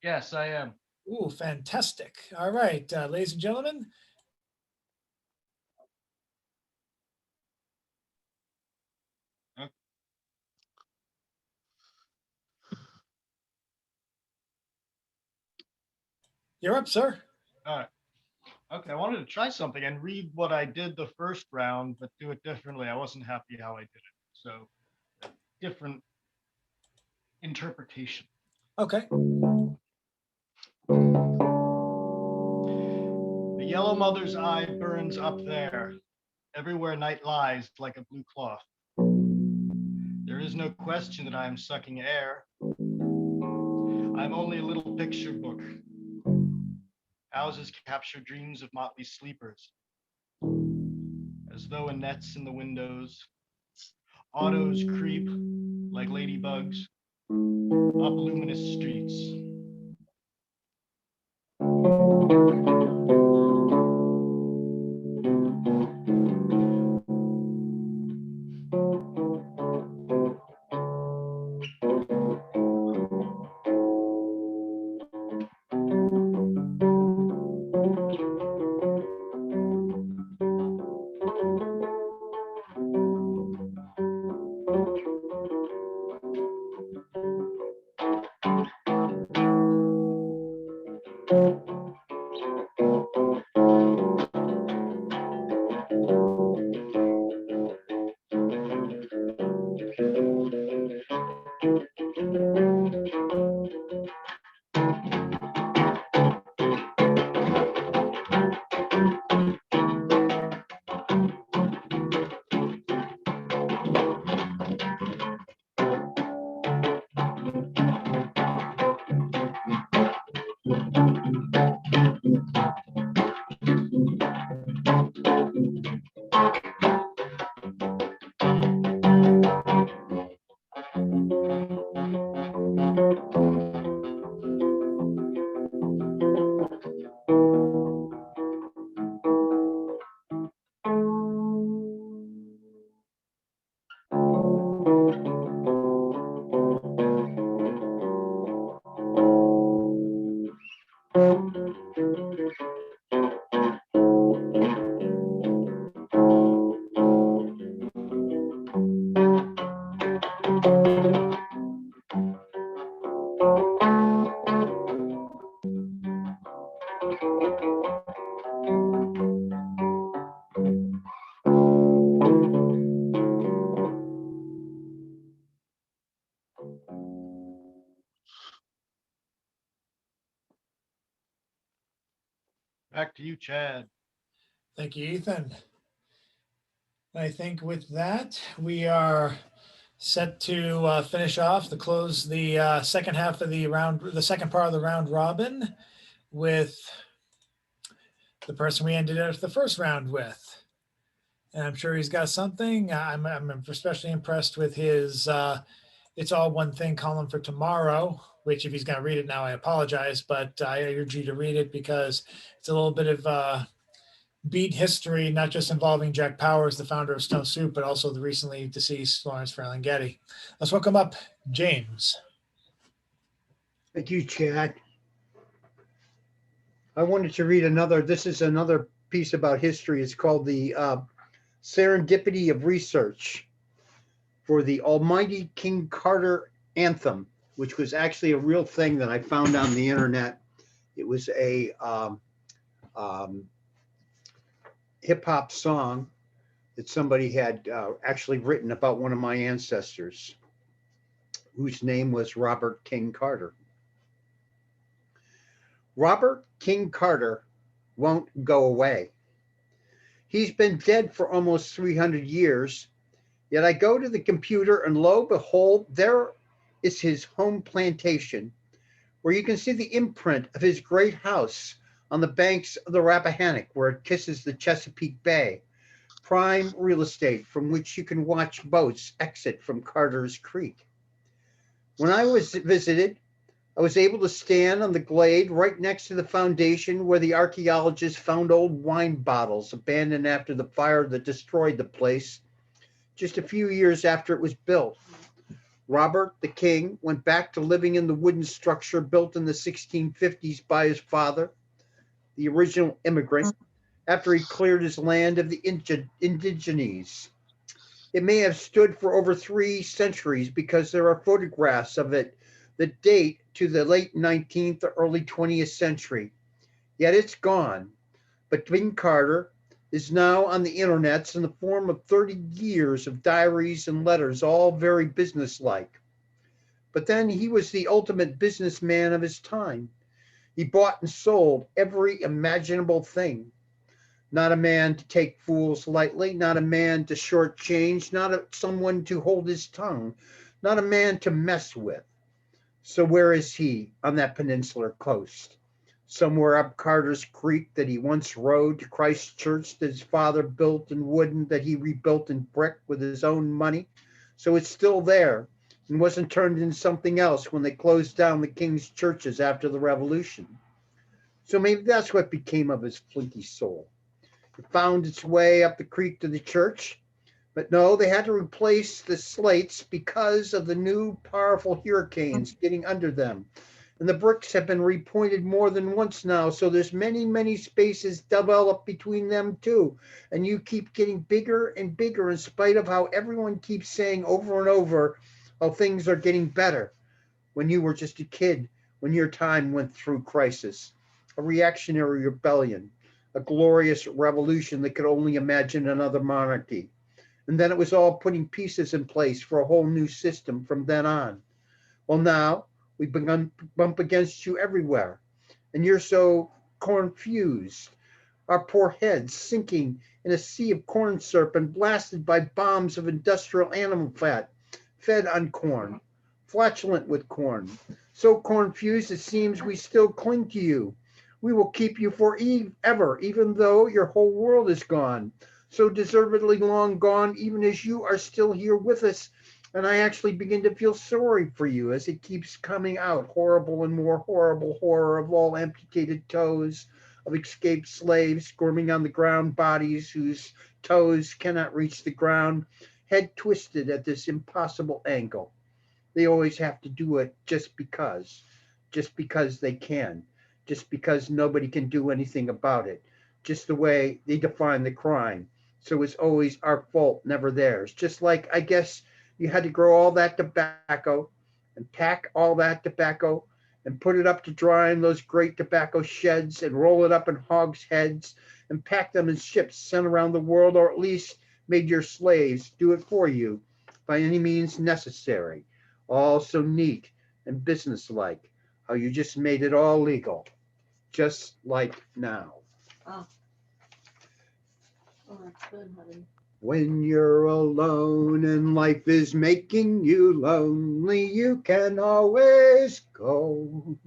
Yes, I am. Ooh, fantastic. All right, ladies and gentlemen. You're up, sir. All right. Okay, I wanted to try something and read what I did the first round, but do it differently. I wasn't happy how I did it. So, different interpretation. Okay. yellow mother's eye burns up there. Everywhere night lies like a blue cloth. There is no question that I am sucking air. I'm only a little picture book. Houses capture dreams of motley sleepers. As though in nets in the windows, autos creep like ladybugs up luminous streets. Back to you, Chad. Thank you, Ethan. I think with that, we are set to finish off to close the second half of the round, the second part of the round robin, with the person we ended at the first round with. And I'm sure he's got something. I'm especially impressed with his It's All One Thing column for tomorrow, which if he's going to read it now, I apologize, but I urge you to read it because it's a little bit of beat history, not just involving Jack Powers, the founder of Stone Soup, but also the recently deceased Lawrence Ferlinghetti. Let's welcome up James. Thank you, Chad. I wanted to read this is another piece about history. It's called the Serendipity of Research for the Almighty King Carter Anthem, which was actually a real thing that I found on the internet. It was a hip hop song that somebody had actually written about one of my ancestors, whose name was Robert King Carter. Robert King Carter won't go away. He's been dead for almost 300 years, yet I go to the computer and lo, behold, there is his home plantation, where you can see the imprint of his great house on the banks of the Rappahannock, where it kisses the Chesapeake Bay, prime real estate from which you can watch boats exit from Carter's Creek. When I was visited, I was able to stand on the glade right next to the foundation where the archaeologists found old wine bottles abandoned after the fire that destroyed the place just a few years after it was built. Robert the King went back to living in the wooden structure built in the 1650s by his father, the original immigrant, after he cleared his land of the indigenes. It may have stood for over 3 centuries because there are photographs of it that date to the late 19th or early 20th century. Yet it's gone. But King Carter is now on the internets in the form of 30 years of diaries and letters, all very businesslike. But then he was the ultimate businessman of his time. He bought and sold every imaginable thing. not a man to take fools lightly, not a man to shortchange, someone to hold his tongue, not a man to mess with. So where is he on that peninsular coast? Somewhere up Carter's Creek that he once rode, to Christ Church that his father built in wooden, that he rebuilt in brick with his own money. So it's still there and wasn't turned into something else when they closed down the king's churches after the revolution. So maybe that's what became of his flinty soul. It found its way up the creek to the church, but no, they had to replace the slates because of the new powerful hurricanes getting under them. And the bricks have been repointed more than once now, so there's many spaces developed between them too. And you keep getting bigger and bigger in spite of how everyone keeps saying over and over how things are getting better. When you were just a kid, when your time went through crisis, a reactionary rebellion, a glorious revolution that could only imagine another monarchy. And then it was all putting pieces in place for a whole new system from then on. Well, now we've begun to bump against you everywhere, and you're so confused. Our poor heads sinking in a sea of corn syrup and blasted by bombs of industrial animal fat, fed on corn, flatulent with corn. So confused it seems we still cling to you. We will keep you forever, even though your whole world is gone. So deservedly long gone, even as you are still here with us. And I actually begin to feel sorry for you as it keeps coming out, horrible and more horrible horror of all amputated toes, of escaped slaves squirming on the ground, bodies whose toes cannot reach the ground, head twisted at this impossible angle. They always have to do it just because they can, just because nobody can do anything about it, just the way they define the crime. So it's always our fault, never theirs. Just like, I guess, you had to grow all that tobacco and pack all that tobacco and put it up to dry in those great tobacco sheds and roll it up in hogsheads and pack them in ships sent around the world, or at least made your slaves do it for you by any means necessary. All so neat and businesslike, how you just made it all legal, just like now. Oh. Oh, that's good, honey. When you're alone and life is making you lonely, you can always go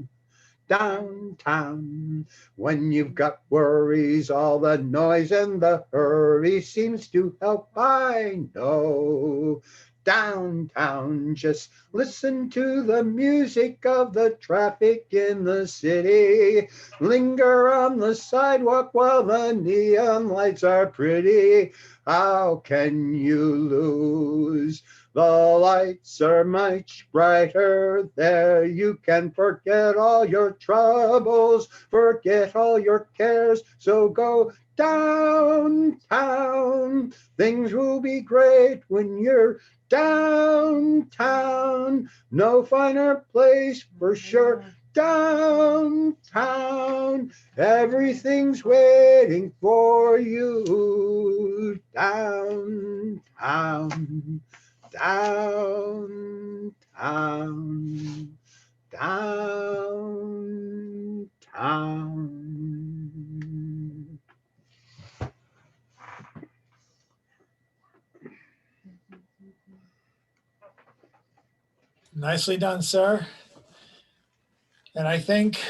downtown. When you've got worries, all the noise and the hurry seems to help, I know. Downtown, just listen to the music of the traffic in the city. Linger on the sidewalk while the neon lights are pretty. How can you lose? The lights are much brighter there. You can forget all your troubles, forget all your cares. So go downtown. Things will be great when you're downtown. No finer place for sure. Downtown, everything's waiting for you. Downtown, downtown, downtown. Nicely done, sir. And I think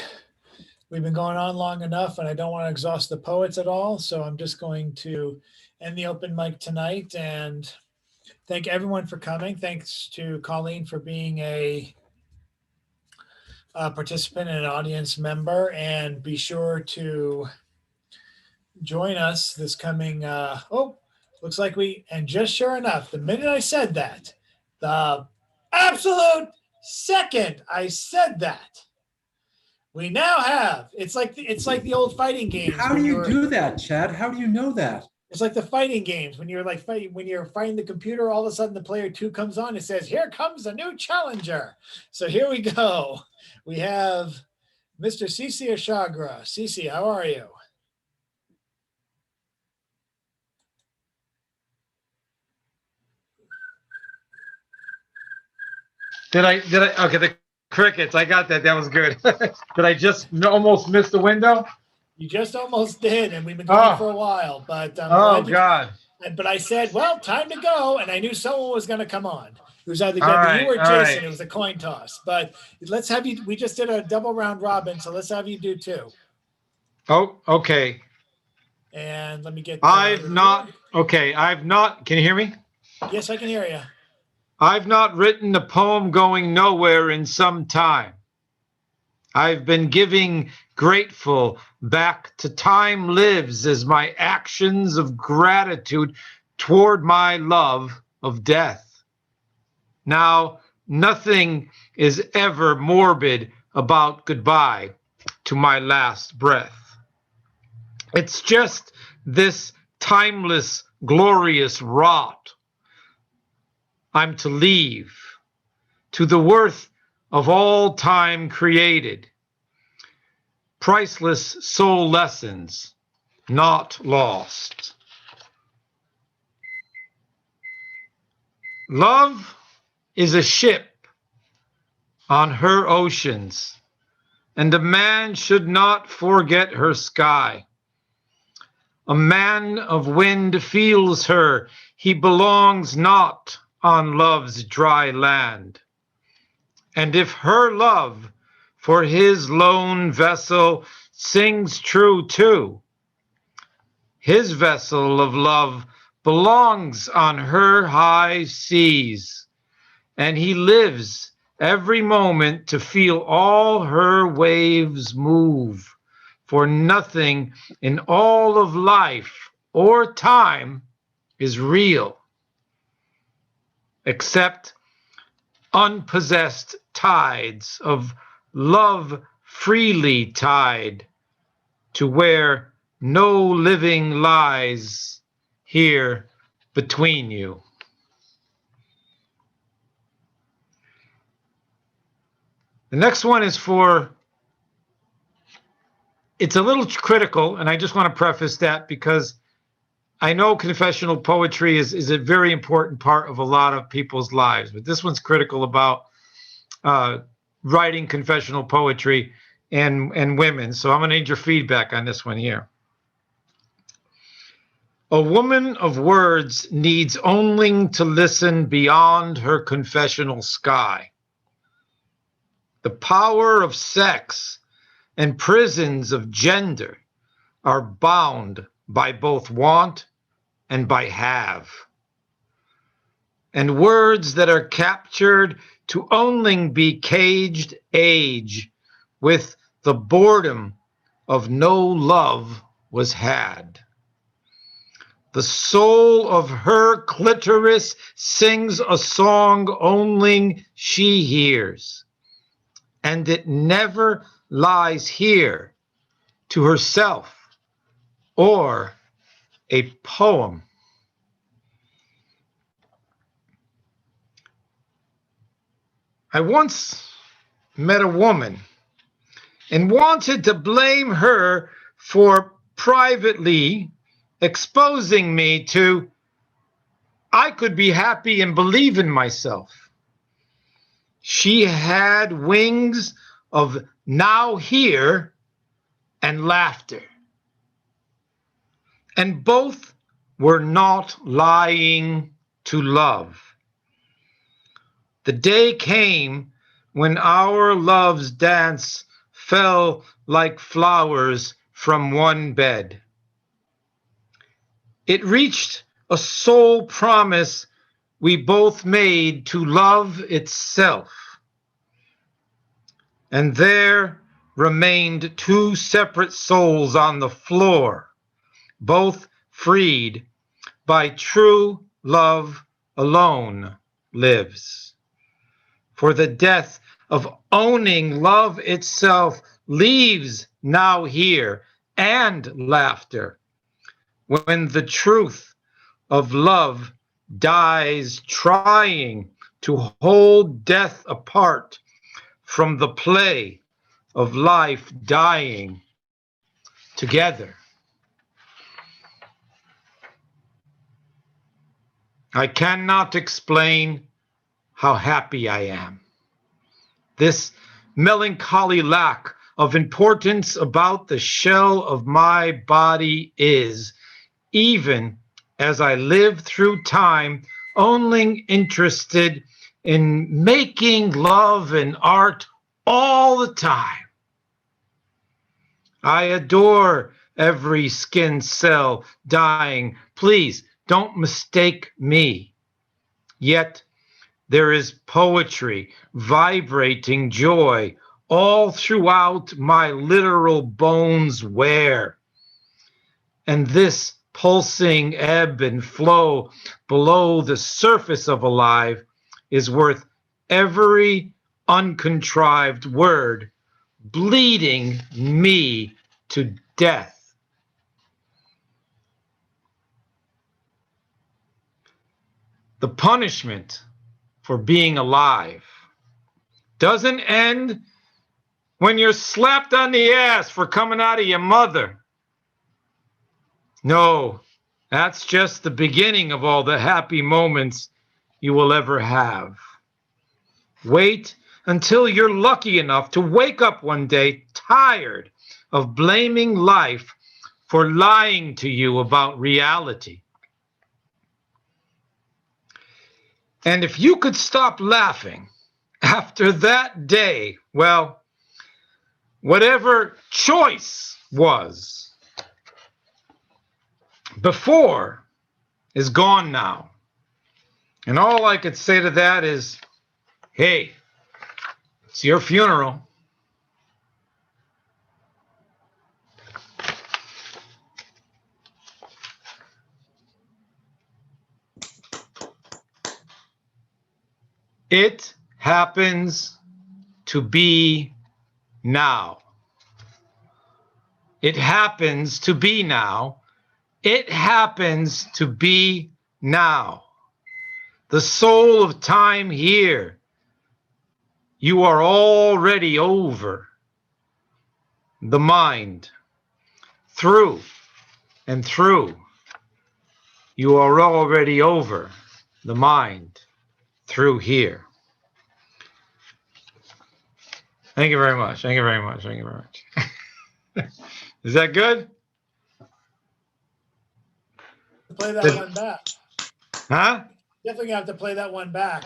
we've been going on long enough, and I don't want to exhaust the poets at all. So I'm just going to end the open mic tonight and thank everyone for coming. Thanks to Colleen for being a participant and an audience member. And be sure to join us this coming, looks like and just sure enough, the minute I said that, the absolute second I said that, we now have, it's like the old fighting games. How do you do that, Chad? How do you know that? It's like the fighting games when you're when you're fighting the computer, all of a sudden the player 2 comes on. It says, "Here comes a new challenger." So here we go. We have Mr. Cici Ashagra. Cici, how are you? Did I, okay, the crickets, I got that. That was good. Did I just almost miss the window? You just almost did, and we've been going for a while. But I'm glad God. But I said, well, time to go. And I knew someone was going to come on. It was either All going to be right, you or all Jason. right. It was a coin toss. But let's have you. We just did a double round robin. So let's have you do two. Oh, okay. And let me get. I've not, can you hear me? Yes, I can hear you. I've not written a poem going nowhere in some time. I've been giving grateful back to time lives as my actions of gratitude toward my love of death. Now, nothing is ever morbid about goodbye to my last breath. It's just this timeless, glorious rot I'm to leave to the worth of all time created. Priceless soul lessons not lost. Love is a ship on her oceans, and a man should not forget her sky. A man of wind feels her, he belongs not on love's dry land. And if her love for his lone vessel sings true too, his vessel of love belongs on her high seas, and he lives every moment to feel all her waves move, for nothing in all of life or time is real, except unpossessed tides of love freely tide to where no living lies here between you. The next one is it's a little critical, and I just want to preface that because I know confessional poetry is a very important part of a lot of people's lives, but this one's critical about writing confessional poetry and women. So I'm going to need your feedback on this one here. A woman of words needs only to listen beyond her confessional sky. The power of sex and prisons of gender are bound by both want and by have. And words that are captured to only be caged age with the boredom of no love was had. The soul of her clitoris sings a song only she hears, and it never lies here to herself or a poem. I once met a woman and wanted to blame her for privately exposing me to I could be happy and believe in myself. She had wings of now here and laughter. And both were not lying to love. The day came when our love's dance fell like flowers from one bed. It reached a soul promise we both made to love itself. And there remained two separate souls on the floor, both freed by true love alone lives. For the death of owning love itself leaves now here and laughter, when the truth of love dies trying to hold death apart from the play of life dying together. I cannot explain how happy I am. This melancholy lack of importance about the shell of my body is, even as I live through time, only interested in making love and art all the time. I adore every skin cell dying. Please don't mistake me. Yet there is poetry, vibrating joy all throughout my literal bones wear. And this pulsing ebb and flow below the surface of alive is worth every uncontrived word, bleeding me to death. The punishment for being alive doesn't end when you're slapped on the ass for coming out of your mother. No, that's just the beginning of all the happy moments you will ever have. Wait until you're lucky enough to wake up one day tired of blaming life for lying to you about reality. And if you could stop laughing after that day, well, whatever choice was before is gone now. And all I could say to that is, hey, it's your funeral. It happens to be now. It happens to be now. It happens to be now. The soul of time here. You are already over the mind. Through and through. You are already over the mind. Through here. Thank you very much. Thank you very much. Thank you very much. Is that good? Play that one back. Huh? Definitely have to play that one back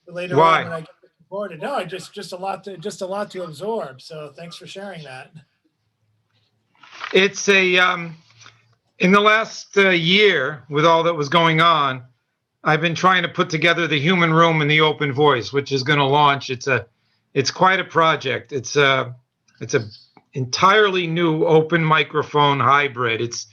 later Why? on when I get it recorded. No, I just a lot to absorb. So thanks for sharing that. It's a in the last year with all that was going on, I've been trying to put together the Human Room and the Open Voice, which is going to launch. It's quite a project. It's a entirely new open microphone hybrid. It's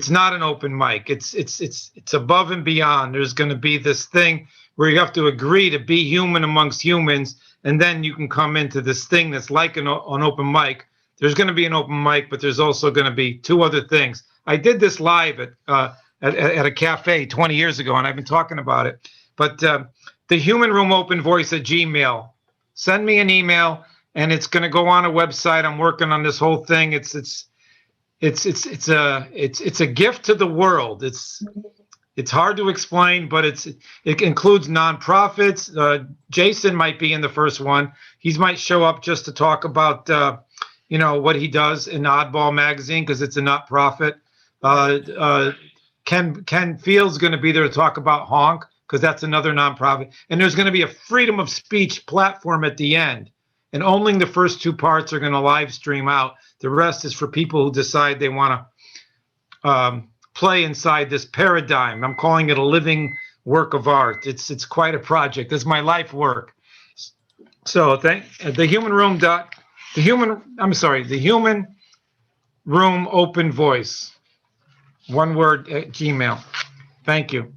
not an open mic. It's above and beyond. There's going to be this thing where you have to agree to be human amongst humans, and then you can come into this thing that's like an open mic. There's going to be an open mic, but there's also going to be two other things. I did this live at a cafe 20 years ago, and I've been talking about it. But the Human Room Open Voice at Gmail. Send me an email, and it's going to go on a website. I'm working on this whole thing. It's a gift to the world. It's hard to explain, but it includes nonprofits. Jason might be in the first one. He might show up just to talk about what he does in Oddball magazine because it's a not-profit. Ken Field's going to be there to talk about Honk because that's another nonprofit. And there's going to be a freedom of speech platform at the end. And only the first two parts are going to live stream out. The rest is for people who decide they want to play inside this paradigm. I'm calling it a living work of art. It's quite a project. It's my life work. So the Human Room Open Voice. One word at Gmail. Thank you.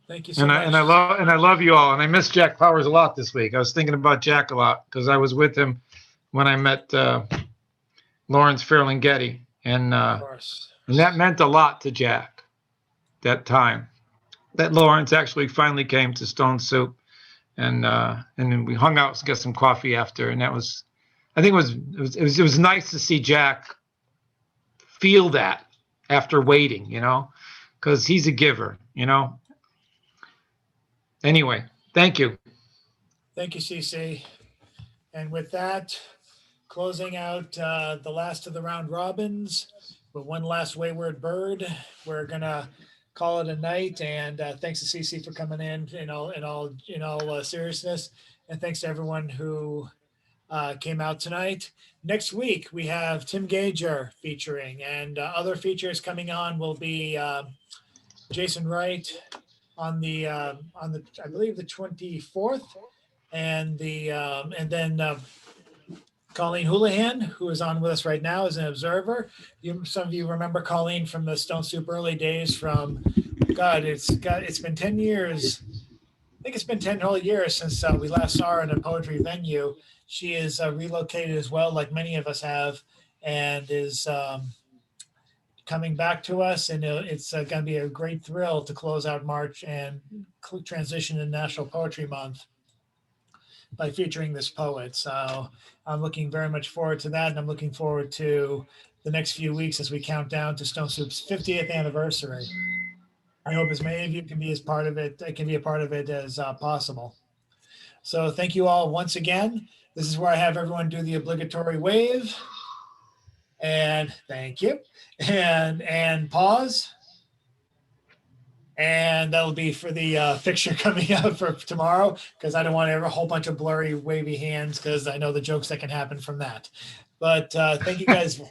Thank you so much. And I love you all. And I miss Jack Powers a lot this week. I was thinking about Jack a lot because I was with him when I met Lawrence Ferlinghetti, and that meant a lot to Jack that time. That Lawrence actually finally came to Stone Soup, and then we hung out, got some coffee after, and that was, I think it was nice to see Jack feel that after waiting, because he's a giver, Anyway, thank you. Thank you, CC. And with that, closing out the last of the round robins with one last wayward bird, we're gonna call it a night. And thanks to CC for coming in all seriousness, and thanks to everyone who came out tonight. Next week we have Tim Gager featuring, and other features coming on will be Jason Wright on the I believe the 24th, and then Colleen Houlihan, who is on with us right now as an observer. Some of you remember Colleen from the Stone Soup early days. From it's been 10 years. I think it's been 10 whole years since we last saw her in a poetry venue. She is relocated as well, like many of us have, and is coming back to us. And it's going to be a great thrill to close out March and transition to National Poetry Month by featuring this poet. So I'm looking very much forward to that. And I'm looking forward to the next few weeks as we count down to Stone Soup's 50th anniversary. I hope as many of you can be a part of it as possible. So thank you all once again. This is where I have everyone do the obligatory wave. And thank you. And pause. And that'll be for the fixture coming up for tomorrow, because I don't want a whole bunch of blurry, wavy hands, because I know the jokes that can happen from that. But thank you guys.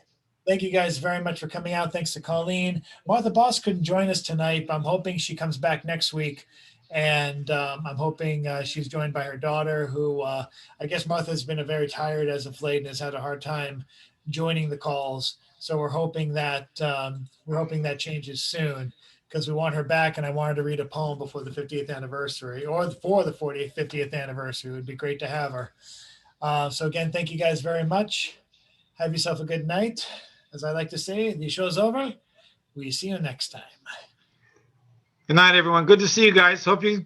Thank you guys very much for coming out. Thanks to Colleen. Martha Boss couldn't join us tonight, but I'm hoping she comes back next week. And I'm hoping she's joined by her daughter, who I guess Martha's been very tired as of late and has had a hard time joining the calls. So we're hoping that changes soon, because we want her back, and I wanted to read a poem before the 50th anniversary, or for the 50th anniversary. It would be great to have her. So again, thank you guys very much. Have yourself a good night. As I like to say, the show's over. We see you next time. Good night, everyone. Good to see you guys. Hope you